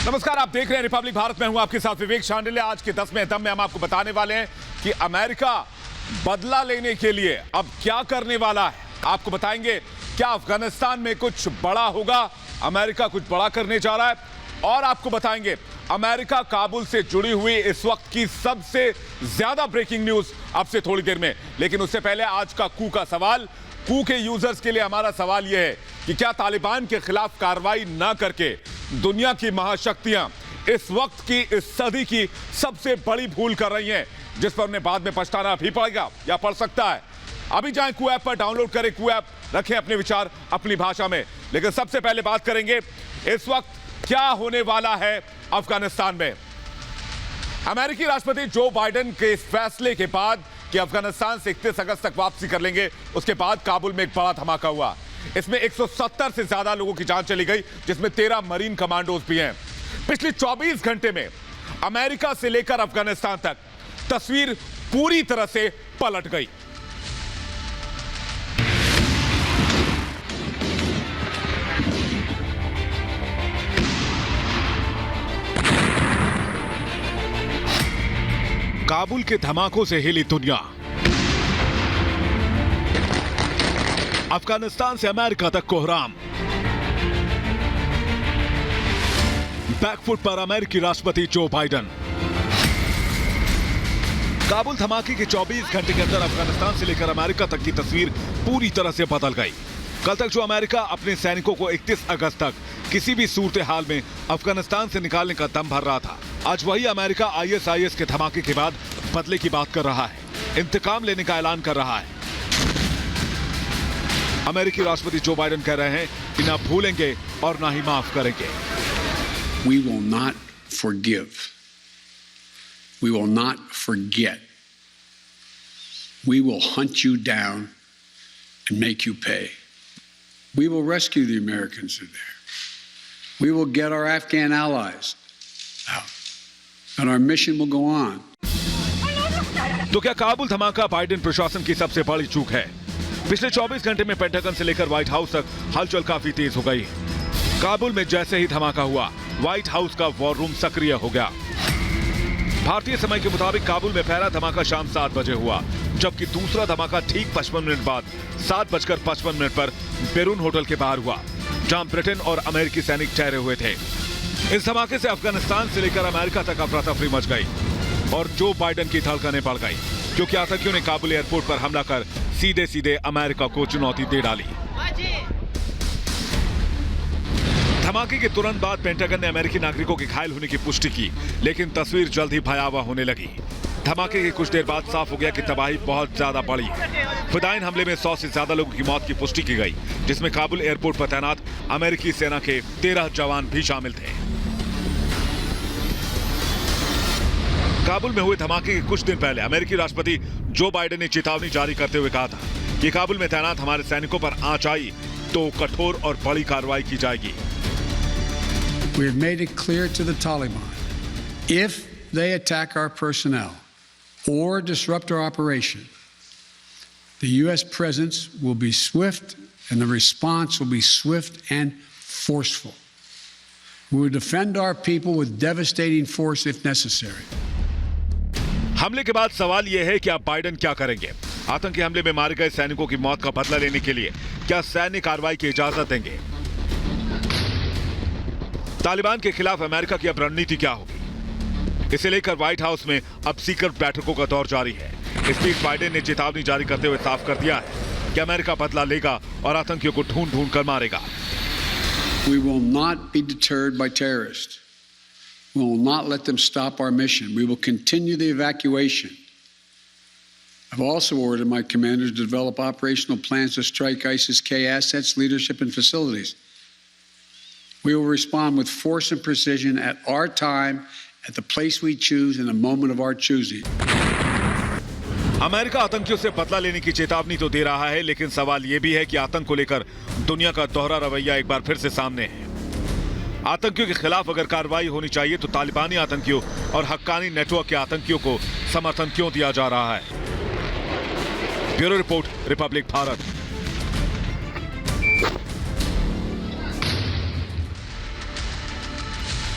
नमस्कार, आप देख रहे हैं रिपब्लिक भारत में हूं आपके साथ विवेक शांडिल्य। आज के 10वें दम में हम आपको बताने वाले हैं कि अमेरिका बदला लेने के लिए अब क्या करने वाला है। आपको बताएंगे क्या अफगानिस्तान में कुछ बड़ा होगा, अमेरिका कुछ बड़ा करने जा रहा है, और आपको बताएंगे अमेरिका काबुल से जुड़ी हुई इस वक्त की सबसे ज्यादा ब्रेकिंग न्यूज अब से थोड़ी देर में। लेकिन उससे पहले आज का कू का सवाल, कू के यूजर्स के लिए हमारा सवाल यह है कि क्या तालिबान के खिलाफ कार्रवाई ना करके दुनिया की महाशक्तियां इस वक्त की, इस सदी की सबसे बड़ी भूल कर रही हैं, जिस पर उन्हें बाद में पछताना भी पड़ेगा या पड़ सकता है। अभी जाएं कू ऐप पर, डाउनलोड करें कू ऐप, रखें अपने विचार अपनी भाषा में। लेकिन सबसे पहले बात करेंगे इस वक्त क्या होने वाला है अफगानिस्तान में। अमेरिकी राष्ट्रपति जो बाइडेन के इस फैसले के बाद कि अफगानिस्तान से 31 अगस्त तक वापसी कर लेंगे, उसके बाद काबुल में एक बड़ा धमाका हुआ। इसमें 170 से ज्यादा लोगों की जान चली गई, जिसमें 13 मरीन कमांडोज भी हैं। पिछले 24 घंटे में अमेरिका से लेकर अफगानिस्तान तक तस्वीर पूरी तरह से पलट गई। काबुल के धमाकों से हिली दुनिया। अफगानिस्तान से अमेरिका तक कोहराम। बैकफुट पर अमेरिकी राष्ट्रपति जो बाइडेन। काबुल धमाके के 24 घंटे के अंदर अफगानिस्तान से लेकर अमेरिका तक की तस्वीर पूरी तरह से बदल गई। कल तक जो अमेरिका अपने सैनिकों को 31 अगस्त तक किसी भी सूरत हाल में अफगानिस्तान से निकालने का दम भर रहा था, आज वही अमेरिका आईएसआईएस के धमाके के बाद बदले की बात कर रहा है, इंतकाम लेने का ऐलान कर रहा है। अमेरिकी राष्ट्रपति जो बाइडेन कह रहे हैं कि ना भूलेंगे और ना ही माफ करेंगे। We will not forgive. We will not forget. We will hunt you down and make you pay. We will rescue the Americans who are there. We will get our Afghan allies out. And our mission will go on. तो क्या काबुल धमाका Biden प्रशासन की सबसे बड़ी चूक है? पिछले 24 घंटे में पेंटागन से लेकर व्हाइट हाउस तक हलचल काफी तेज हो गई। काबुल में जैसे ही धमाका हुआ, व्हाइट हाउस का वॉर रूम सक्रिय हो गया। भारतीय समय के मुताबिक काबुल में पहला धमाका शाम 7 बजे हुआ, जबकि दूसरा धमाका ठीक 55 मिनट बाद 7:55 पर बेरून होटल के बाहर हुआ, जहां ब्रिटेन और अमेरिकी सैनिक ठहरे हुए थे। इस धमाके से अफगानिस्तान से लेकर अमेरिका तक अफरा तफरी मच गई और जो बाइडेन की धड़कनें बढ़ गई, क्योंकि आतंकियों ने काबुल एयरपोर्ट पर हमला कर सीधे सीधे अमेरिका को चुनौती दे डाली। धमाके के तुरंत बाद पेंटागन ने अमेरिकी नागरिकों के घायल होने की पुष्टि की, लेकिन तस्वीर जल्द ही भयावह होने लगी। धमाके के कुछ देर बाद साफ हो गया कि तबाही बहुत ज्यादा बढ़ी है। फिदायीन हमले में 100 से ज्यादा लोगों की मौत की पुष्टि की गई, जिसमें काबुल एयरपोर्ट पर तैनात अमेरिकी सेना के 13 जवान भी शामिल थे। काबुल में हुए धमाके के कुछ दिन पहले अमेरिकी राष्ट्रपति जो बाइडेन ने चेतावनी जारी करते हुए कहा था कि काबुल में तैनात हमारे सैनिकों पर आंच आई तो कठोर और बड़ी कार्रवाई की जाएगी। We have made it clear to the Taliban, if they attack our personnel or disrupt our operation, the U.S. presence will be swift and the response will be swift and forceful. We will defend our people with devastating force if necessary. हमले के बाद सवाल यह है कि अब Biden क्या करेंगे? आतंकी हमले में मारे गए सैनिकों की मौत का बदला लेने के लिए क्या सैन्य कार्रवाई की इजाजत देंगे? तालिबान के खिलाफ अमेरिका की अब रणनीति क्या होगी? इसे लेकर व्हाइट हाउस में अब सीक्रेट बैठकों का दौर जारी है। इस बीच बाइडेन ने चेतावनी जारी करते हुए साफ कर दिया है कि अमेरिका बदला लेगा और आतंकियों को ढूंढ ढूंढ कर मारेगा। We will not be deterred by terrorists. We will not let them stop our mission. We will continue the evacuation. I've also ordered my commanders to develop operational plans to strike ISIS-K assets, leadership, and facilities. We will respond with force and precision at our time, at the place we choose, in the moment of our choosing. America आतंकियों से बदला लेने की चेतावनी तो दे रहा है, लेकिन सवाल यह भी है कि आतंक को लेकर दुनिया का दोहरा रवैया एक बार फिर से सामने है। आतंकियों के खिलाफ अगर कार्रवाई होनी चाहिए तो तालिबानी आतंकियों और हक्कानी नेटवर्क के आतंकियों को समर्थन क्यों दिया जा रहा है? Bureau report, Republic Bharat.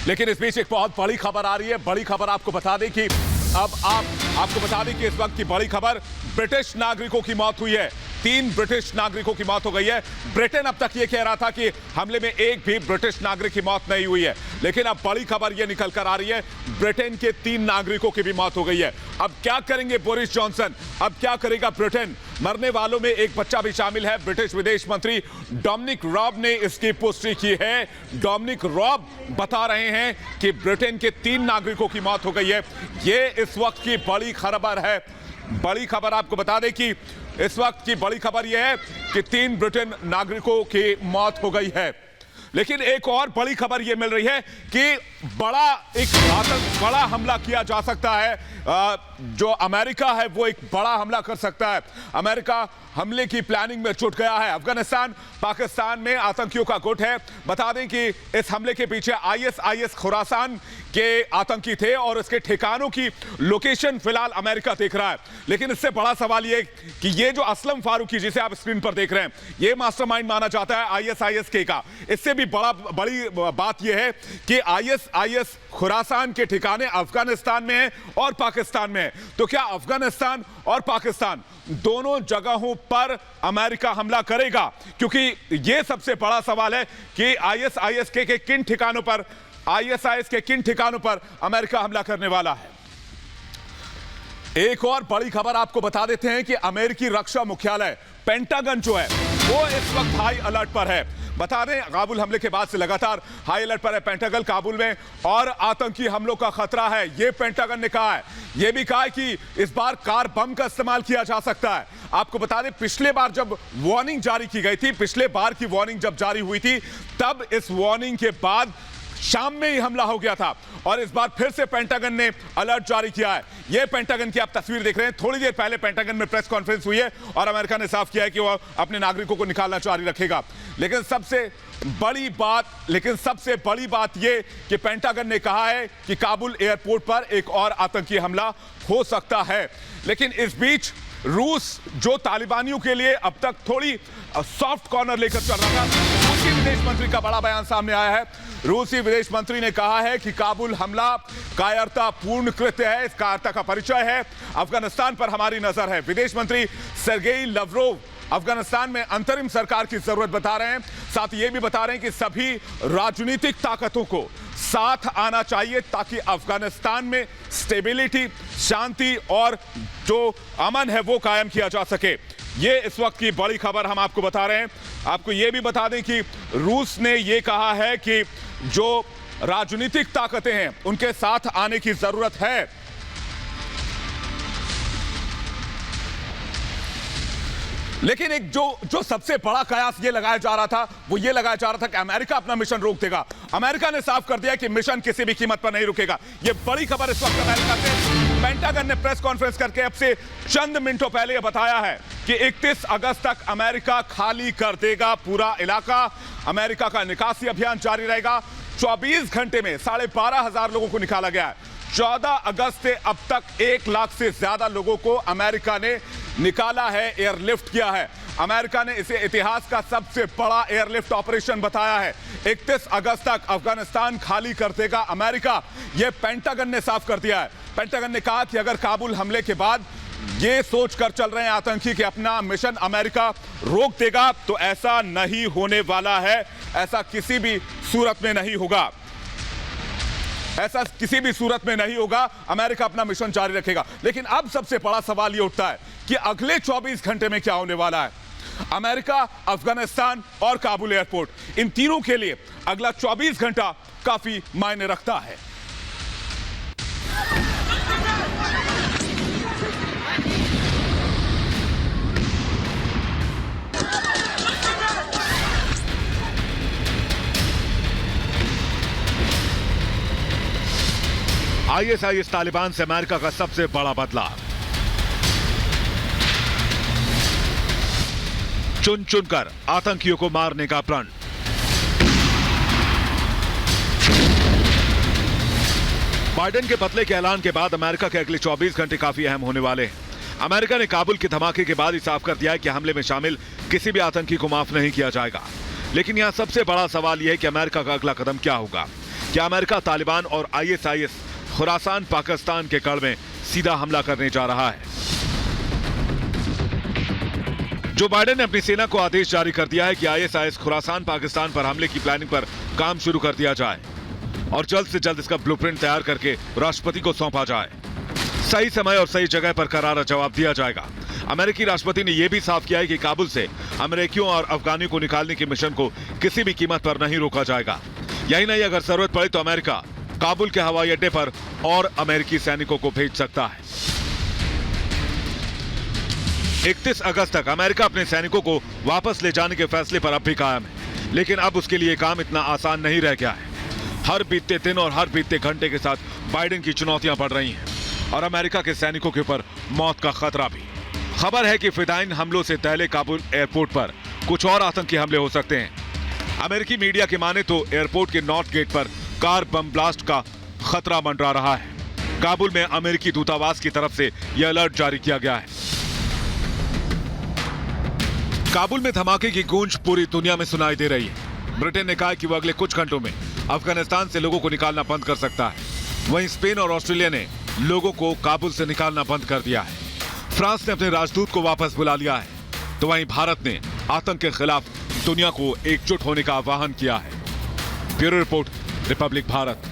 लेकिन इस बीच एक बहुत बड़ी खबर आ रही है। बड़ी खबर आपको बता दें कि आपको बता दें कि इस वक्त की बड़ी खबर, ब्रिटिश नागरिकों की मौत हुई है। 3 ब्रिटिश नागरिकों की मौत हो गई है। ब्रिटेन अब तक ये कह रहा था कि हमले में एक भी ब्रिटिश नागरिक की मौत नहीं हुई है, लेकिन अब बड़ी खबर ये निकल कर आ रही है, ब्रिटेन के 3 नागरिकों की भी मौत हो गई है। अब क्या करेंगे बोरिस जॉनसन? अब क्या करेगा ब्रिटेन? मरने वालों में एक बच्चा भी शामिल है। ब्रिटिश विदेश मंत्री डोमिनिक रॉब ने इसकी पुष्टि की है। डोमिनिक रॉब बता रहे हैं कि ब्रिटेन के 3 नागरिकों की मौत हो गई है। ये इस वक्त की बड़ी खबर है। बड़ी खबर आपको बता दें कि इस वक्त की बड़ी खबर यह है कि 3 ब्रिटेन नागरिकों की मौत हो गई है। लेकिन एक और बड़ी खबर यह मिल रही है कि बड़ा हमला किया जा सकता है। जो अमेरिका है वो एक बड़ा हमला कर सकता है। अमेरिका हमले की प्लानिंग में जुट गया है। अफगानिस्तान पाकिस्तान में आतंकियों का गुट है। बता दें कि इस हमले के पीछे आईएसआईएस खुरासान के आतंकी थे और इसके ठिकानों की लोकेशन फिलहाल अमेरिका देख रहा है। लेकिन इससे बड़ा सवाल यह कि ये जो असलम फारूकी जिसे आप स्क्रीन पर देख रहे हैं, ये मास्टरमाइंड माना जाता है आईएसआईएस के का। इससे भी बड़ी बात यह है कि आईएसआईएस खुरासान के ठिकाने अफगानिस्तान में है और पाकिस्तान में है। तो क्या अफगानिस्तान और पाकिस्तान दोनों जगहों पर अमेरिका हमला करेगा? क्योंकि यह सबसे बड़ा सवाल है कि आईएसआईएस के किन ठिकानों पर अमेरिका हमला करने वाला है। एक और बड़ी खबर आपको बता देते हैं कि अमेरिकी रक्षा मुख्यालय पेंटागन जो है वो इस वक्त हाई अलर्ट पर है। बता दें, काबुल हमले के बाद से लगातार हाई अलर्ट पर है पेंटागन काबुल में और आतंकी हमलों का खतरा है, यह पेंटागन ने कहा है। यह भी कहा है कि इस बार कार बम का इस्तेमाल किया जा सकता है। आपको बता दें, पिछले बार जब वार्निंग जारी की गई थी, पिछले बार की वार्निंग जब जारी हुई थी, तब इस वार्निंग के बाद शाम में ही हमला हो गया था और इस बार फिर से पेंटागन ने अलर्ट जारी किया है। यह पेंटागन की आप तस्वीर देख रहे हैं। थोड़ी देर पहले पेंटागन में प्रेस कॉन्फ्रेंस हुई है और अमेरिका ने साफ किया है कि वह अपने नागरिकों को निकालना जारी रखेगा। लेकिन सबसे बड़ी बात यह कि पेंटागन ने कहा है कि काबुल एयरपोर्ट पर एक और आतंकी हमला हो सकता है। लेकिन इस बीच रूस जो तालिबानियों के लिए अब तक थोड़ी सॉफ्ट कॉर्नर लेकर चल रहा था, रूसी विदेश मंत्री का बड़ा बयान सामने आया है। रूसी विदेश मंत्री ने कहा है कि काबुल हमला कायरतापूर्ण कृत्य है, इस कायरता का परिचय है। अफगानिस्तान पर हमारी नजर है। विदेश मंत्री सर्गेई लवरोव अफगानिस्तान में अंतरिम सरकार की जरूरत बता रहे हैं। साथ ये भी बता रहे हैं कि सभी राजनीतिक ताकतों को साथ आना चाहिए ताकि अफगानिस्तान में स्टेबिलिटी, शांति और जो अमन है वो कायम किया जा सके। ये इस वक्त की बड़ी खबर हम आपको बता रहे हैं। आपको ये भी बता दें कि रूस ने ये कहा है कि जो राजनीतिक ताकतें हैं उनके साथ आने की जरूरत है। लेकिन एक जो सबसे बड़ा कयास ये लगाया जा रहा था वो ये लगाया जा रहा था कि अमेरिका अपना मिशन रोक देगा। अमेरिका ने साफ कर दिया कि मिशन किसी भी कीमत पर नहीं रुकेगा। ये बड़ी खबर इस वक्त अमेरिका से। पेंटागन ने प्रेस कॉन्फ्रेंस करके अब से चंद मिनटों पहले यह बताया है कि 31 अगस्त तक अमेरिका खाली कर देगा पूरा इलाका। अमेरिका का निकासी अभियान जारी रहेगा। 24 घंटे में 12,500 लोगों को निकाला गया है। 14 अगस्त से अब तक 1 लाख से ज्यादा लोगों को अमेरिका ने निकाला है, एयरलिफ्ट किया है। अमेरिका ने इसे इतिहास का सबसे बड़ा एयरलिफ्ट ऑपरेशन बताया है। 31 अगस्त तक अफगानिस्तान खाली कर देगा अमेरिका, यह पेंटागन ने साफ कर दिया है। पेंटागन ने कहा कि अगर काबुल हमले के बाद ये सोचकर चल रहे हैं आतंकी कि अपना मिशन अमेरिका रोक देगा, तो ऐसा नहीं होने वाला है। ऐसा किसी भी सूरत में नहीं होगा। ऐसा किसी भी सूरत में नहीं होगा। अमेरिका अपना मिशन जारी रखेगा। लेकिन अब सबसे बड़ा सवाल यह उठता है कि अगले 24 घंटे में क्या होने वाला है। अमेरिका, अफगानिस्तान और काबुल एयरपोर्ट, इन तीनों के लिए अगला 24 घंटा काफी मायने रखता है। आईएसआईएस तालिबान से अमेरिका का सबसे बड़ा बदलाव। चुन चुनकर आतंकियों को मारने का प्रण। बाइडेन के बदले के ऐलान के बाद अमेरिका के अगले 24 घंटे काफी अहम होने वाले हैं। अमेरिका ने काबुल के धमाके के बाद ही साफ कर दिया है कि हमले में शामिल किसी भी आतंकी को माफ नहीं किया जाएगा। लेकिन यहां सबसे बड़ा सवाल यह है कि अमेरिका का अगला कदम क्या होगा। क्या अमेरिका तालिबान और ISIS खुरासान पाकिस्तान के गढ़ में सीधा हमला करने जा रहा है? जो बाइडेन ने अपनी सेना को आदेश जारी कर दिया है कि ISIS खुरासान पाकिस्तान पर हमले की प्लानिंग पर काम शुरू कर दिया जाए और जल्द से जल्द इसका ब्लूप्रिंट तैयार करके राष्ट्रपति को सौंपा जाए। सही समय और सही जगह पर करारा जवाब दिया जाएगा। अमेरिकी राष्ट्रपति ने यह भी साफ किया है कि काबुल से अमेरिकियों और अफगानियों को निकालने के मिशन को किसी भी कीमत पर नहीं रोका जाएगा। यही नहीं, अगर जरूरत पड़े तो अमेरिका काबुल के हवाई अड्डे पर और अमेरिकी सैनिकों को भेज सकता है। 31 अगस्त तक अमेरिका अपने सैनिकों को वापस ले जाने के फैसले पर अब भी कायम है, लेकिन अब उसके लिए काम इतना आसान नहीं रह गया है। हर बीतते दिन और हर बीतते घंटे के साथ बाइडेन की चुनौतियां बढ़ रही हैं और अमेरिका के सैनिकों के ऊपर मौत का खतरा भी। खबर है कि फिदायीन हमलों से पहले काबुल एयरपोर्ट पर कुछ और आतंकी हमले हो सकते हैं। अमेरिकी मीडिया की माने तो एयरपोर्ट के नॉर्थ गेट पर कार बम ब्लास्ट का खतरा मंडरा रहा है। काबुल में अमेरिकी दूतावास की तरफ से यह अलर्ट जारी किया गया है। काबुल में धमाके की गूंज पूरी दुनिया में सुनाई दे रही है। ब्रिटेन ने कहा कि वो अगले कुछ घंटों में अफगानिस्तान से लोगों को निकालना बंद कर सकता है। वहीं स्पेन और ऑस्ट्रेलिया ने लोगों को काबुल से निकालना बंद कर दिया है। फ्रांस ने अपने राजदूत को वापस बुला लिया है, तो वहीं भारत ने आतंक के खिलाफ दुनिया को एकजुट होने का आह्वान किया है। Bureau report, Republic Bharat.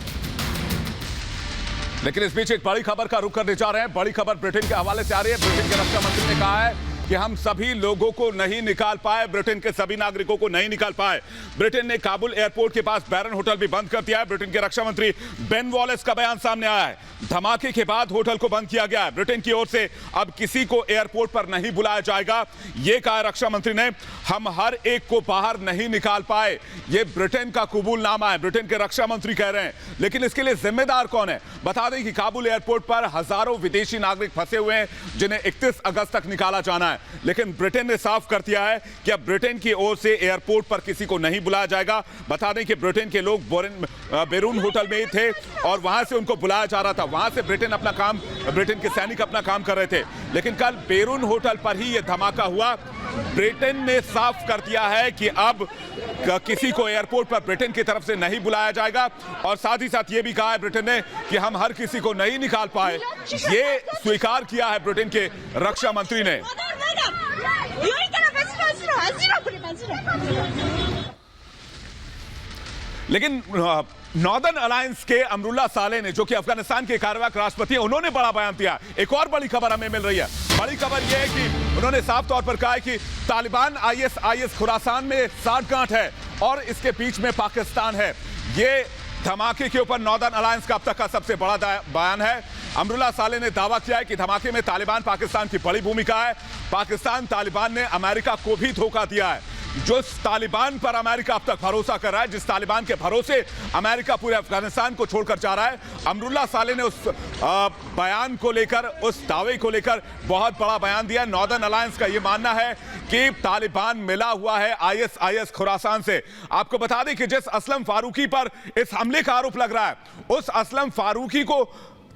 लेकिन इस बीच एक बड़ी खबर का रुख करने जा रहे हैं। बड़ी खबर ब्रिटेन के हवाले से आ रही है। ब्रिटेन के रक्षा मंत्री ने कहा है कि हम सभी लोगों को नहीं निकाल पाए, ब्रिटेन के सभी नागरिकों को नहीं निकाल पाए। ब्रिटेन ने काबुल एयरपोर्ट के पास बैरन होटल भी बंद कर दिया है। ब्रिटेन के रक्षा मंत्री बेन वॉलेस का बयान सामने आया है। धमाके के बाद होटल को बंद किया गया है। ब्रिटेन की ओर से अब किसी को एयरपोर्ट पर नहीं बुलाया जाएगा, यह कहा रक्षा मंत्री ने। हम हर एक को बाहर नहीं निकाल पाए, यह ब्रिटेन का कबूलनामा है, ब्रिटेन के रक्षा मंत्री कह रहे हैं। लेकिन इसके लिए जिम्मेदार कौन है? बता दें कि काबुल एयरपोर्ट पर हजारों विदेशी नागरिक फंसे हुए हैं जिन्हें 31 अगस्त तक निकाला जाना है। लेकिन ब्रिटेन ने साफ कर दिया है कि अब ब्रिटेन की ओर से एयरपोर्ट पर किसी को नहीं बुलाया जाएगा। बता दें कि ब्रिटेन के लोग बेरून होटल में ही थे और वहां से उनको बुलाया जा रहा था। वहां से ब्रिटेन के सैनिक अपना काम कर रहे थे। लेकिन कल बेरून होटल पर ही यह धमाका हुआ। ब्रिटेन ने साफ कर दिया है कि अब किसी को एयरपोर्ट पर ब्रिटेन की तरफ से नहीं बुलाया जाएगा और साथ ही साथ यह भी कहा है ब्रिटेन ने कि हम हर किसी को नहीं निकाल पाए। यह स्वीकार किया है ब्रिटेन के रक्षा मंत्री ने। लेकिन नॉर्दर्न अलायंस के अमरुल्ला साले ने, जो कि अफगानिस्तान के कार्यवाहक राष्ट्रपति हैं, उन्होंने बड़ा बयान दिया। एक और बड़ी खबर हमें मिल रही है। बड़ी खबर यह है कि उन्होंने साफ तौर पर कहा है कि तालिबान ISIS खुरासान में साठगांठ है और इसके बीच में पाकिस्तान है। ये धमाके के ऊपर नॉर्दर्न अलायंस का अब तक का सबसे बड़ा बयान है। अमरुल्ला साले ने दावा किया है कि धमाके में तालिबान पाकिस्तान की बड़ी भूमिका है। पाकिस्तान तालिबान ने अमेरिका को भी धोखा दिया है। जो तालिबान पर अमेरिका अब तक भरोसा कर रहा है, जिस तालिबान के भरोसे अमेरिका पूरे अफगानिस्तान को छोड़कर जा रहा है, अमरुल्ला साले ने उस बयान को लेकर, उस दावे को लेकर बहुत बड़ा बयान दिया। नॉर्दर्न अलायंस का यह मानना है कि तालिबान मिला हुआ है ISIS खुरासान से। आपको बता दें कि जिस असलम फारूकी पर इस हमले का आरोप लग रहा है, उस असलम फारूकी को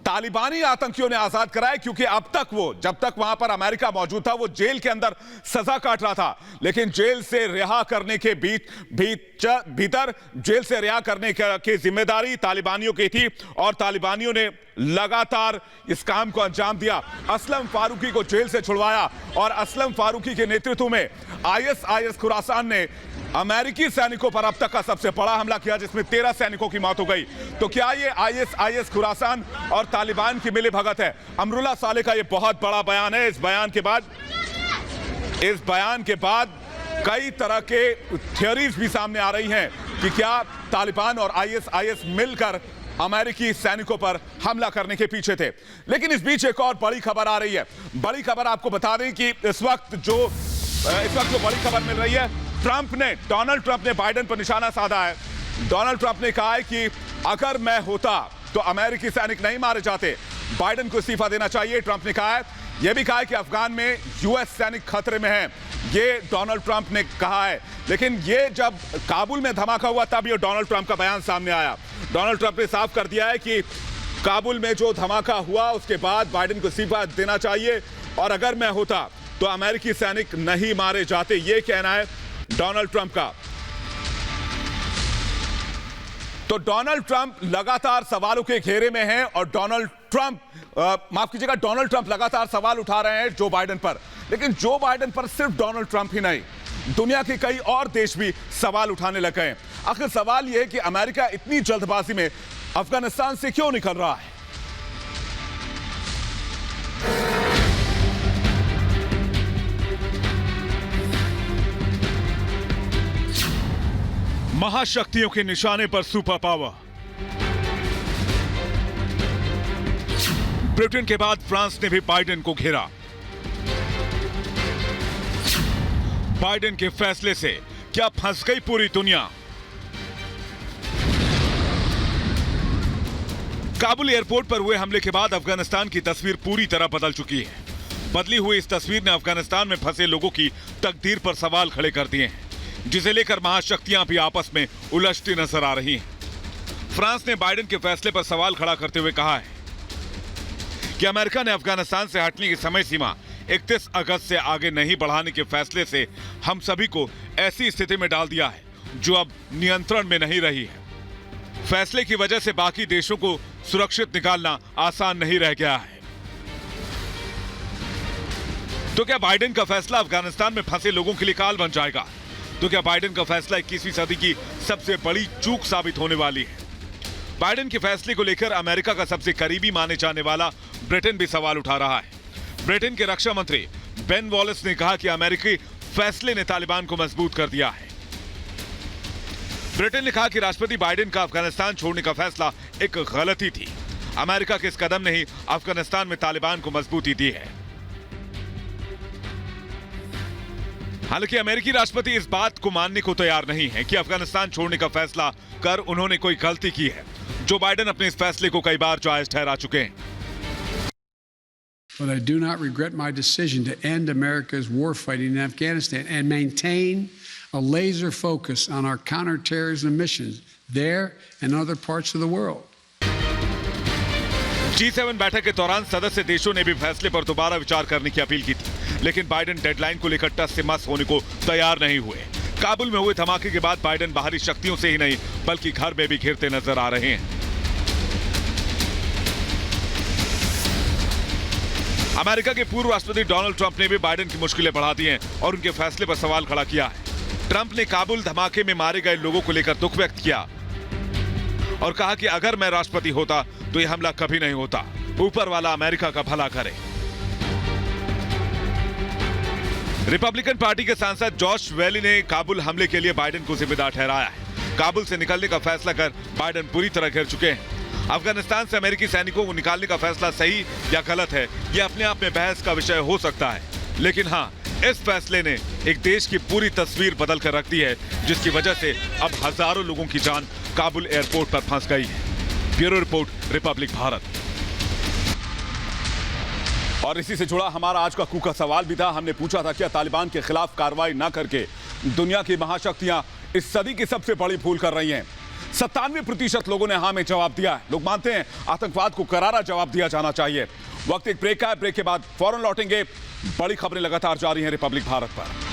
तालिबानी आतंकियों ने आजाद कराया, क्योंकि अब तक वो, जब तक वहां पर अमेरिका मौजूद था, वो जेल के अंदर सजा काट रहा था। लेकिन जेल से रिहा करने के भीतर जेल से रिहा करने की जिम्मेदारी तालिबानियों की थी और तालिबानियों ने लगातार इस काम को अंजाम दिया। असलम फारूकी को जेल से छुड़वाया और असलम फारूकी के नेतृत्व में ISIS खुरासान ने अमेरिकी सैनिकों पर अब तक का सबसे बड़ा हमला किया, जिसमें 13 सैनिकों की मौत हो गई। तो क्या ये ISIS खुरासान और तालिबान की मिली भगत है? अमरुल्ला साले का ये बहुत बड़ा बयान है। इस बयान के बाद कई तरह के थियोरीज भी सामने आ रही हैं कि क्या तालिबान और ISIS मिलकर अमेरिकी सैनिकों पर हमला करने के पीछे थे। लेकिन इस बीच एक और बड़ी खबर आ रही है। बड़ी खबर आपको बता दें कि इस वक्त जो बड़ी खबर मिल रही है, डोनाल्ड ट्रंप ने बाइडेन पर निशाना साधा है। डोनाल्ड ट्रंप ने कहा है कि अगर मैं होता तो अमेरिकी सैनिक नहीं मारे जाते, बाइडेन को इस्तीफा देना चाहिए। ट्रंप ने कहा है, यह भी कहा है कि अफगान में US सैनिक खतरे में हैं, ये डोनाल्ड ट्रंप ने कहा है। लेकिन ये जब काबुल में धमाका हुआ तब ये डोनाल्ड ट्रंप का बयान सामने आया। डोनाल्ड ट्रंप ने साफ कर दिया है कि काबुल में जो धमाका हुआ उसके बाद बाइडेन को इस्तीफा देना चाहिए और अगर मैं होता तो अमेरिकी सैनिक नहीं मारे जाते, ये कहना है डोनाल्ड ट्रंप का। तो डोनाल्ड ट्रंप लगातार सवालों के घेरे में हैं और डोनाल्ड ट्रंप लगातार सवाल उठा रहे हैं जो बाइडेन पर। लेकिन जो बाइडेन पर सिर्फ डोनाल्ड ट्रंप ही नहीं, दुनिया के कई और देश भी सवाल उठाने लगे हैं। आखिर सवाल यह है कि अमेरिका इतनी जल्दबाजी में अफगानिस्तान से क्यों निकल रहा है। महाशक्तियों के निशाने पर सुपर पावर। ब्रिटेन के बाद फ्रांस ने भी बाइडेन को घेरा। बाइडेन के फैसले से क्या फंस गई पूरी दुनिया। काबुल एयरपोर्ट पर हुए हमले के बाद अफगानिस्तान की तस्वीर पूरी तरह बदल चुकी है। बदली हुई इस तस्वीर ने अफगानिस्तान में फंसे लोगों की तकदीर पर सवाल खड़े कर दिए हैं, जिसे लेकर महाशक्तियां भी आपस में उलझती नजर आ रही हैं। फ्रांस ने बाइडेन के फैसले पर सवाल खड़ा करते हुए कहा है कि अमेरिका ने अफगानिस्तान से हटने की समय सीमा 31 अगस्त से आगे नहीं बढ़ाने के फैसले से हम सभी को ऐसी स्थिति में डाल दिया है जो अब नियंत्रण में नहीं रही है। फैसले की वजह से बाकी देशों को सुरक्षित निकालना आसान नहीं रह गया है। तो क्या बाइडेन का फैसला अफगानिस्तान में फंसे लोगों के लिए काल बन जाएगा? तो क्या बाइडेन का फैसला 21वीं सदी की सबसे बड़ी चूक साबित होने वाली है? बाइडेन के फैसले को लेकर अमेरिका का सबसे करीबी माने जाने वाला ब्रिटेन भी सवाल उठा रहा है। ब्रिटेन के रक्षा मंत्री बेन वॉलेस ने कहा कि अमेरिकी फैसले ने तालिबान को मजबूत कर दिया है। ब्रिटेन ने कहा कि राष्ट्रपति बाइडेन का अफगानिस्तान छोड़ने का फैसला एक गलती थी। अमेरिका के इस कदम ने ही अफगानिस्तान में तालिबान को मजबूती दी है। हालांकि अमेरिकी राष्ट्रपति इस बात को मानने को तैयार नहीं है कि अफगानिस्तान छोड़ने का फैसला कर उन्होंने कोई गलती की है। जो बाइडेन अपने इस फैसले को कई बार जायज ठहरा चुके हैं। But I do not regret my decision to end America's war fighting in Afghanistan and maintain a laser focus on our counterterrorism missions there and other parts of the world. G7 बैठक के दौरान सदस्य देशों ने भी फैसले पर दोबारा विचार करने की अपील की थी, लेकिन बाइडेन डेडलाइन को लेकर टस से मस होने को तैयार नहीं हुए। काबुल में हुए धमाके के बाद बाइडेन बाहरी शक्तियों से ही नहीं बल्कि घर में भी घिरते नजर आ रहे हैं। अमेरिका के पूर्व राष्ट्रपति डोनाल्ड ट्रंप ने भी बाइडेन की मुश्किलें बढ़ा दी हैं और उनके फैसले पर सवाल खड़ा किया है। ट्रंप ने काबुल धमाके में मारे गए लोगों को लेकर दुख व्यक्त किया और कहा कि अगर मैं राष्ट्रपति होता तो यह हमला कभी नहीं होता। ऊपर वाला अमेरिका का भला करे। रिपब्लिकन पार्टी के सांसद जॉश वैली ने काबुल हमले के लिए बाइडेन को जिम्मेदार ठहराया है। काबुल से निकलने का फैसला कर बाइडेन पूरी तरह घिर चुके हैं। अफगानिस्तान से अमेरिकी सैनिकों को निकालने का फैसला सही या गलत है, यह अपने आप में बहस का विषय हो सकता है, लेकिन हाँ, इस फैसले ने एक देश की पूरी तस्वीर बदल कर रख दी है, जिसकी वजह से अब हजारों लोगों की जान काबुल एयरपोर्ट पर फंस गई है। Bureau report, Republic Bharat. और इसी से जुड़ा हमारा आज का कूका सवाल भी था। हमने पूछा था क्या तालिबान के खिलाफ कार्रवाई न करके दुनिया की महाशक्तियां इस सदी की सबसे बड़ी भूल कर रही हैं। 97% लोगों ने हाँ में जवाब दिया है। लोग मानते हैं आतंकवाद को करारा जवाब दिया जाना चाहिए। वक्त एक ब्रेक का है, ब्रेक के बाद फौरन लौटेंगे। बड़ी खबरें लगातार जारी हैं रिपब्लिक भारत पर।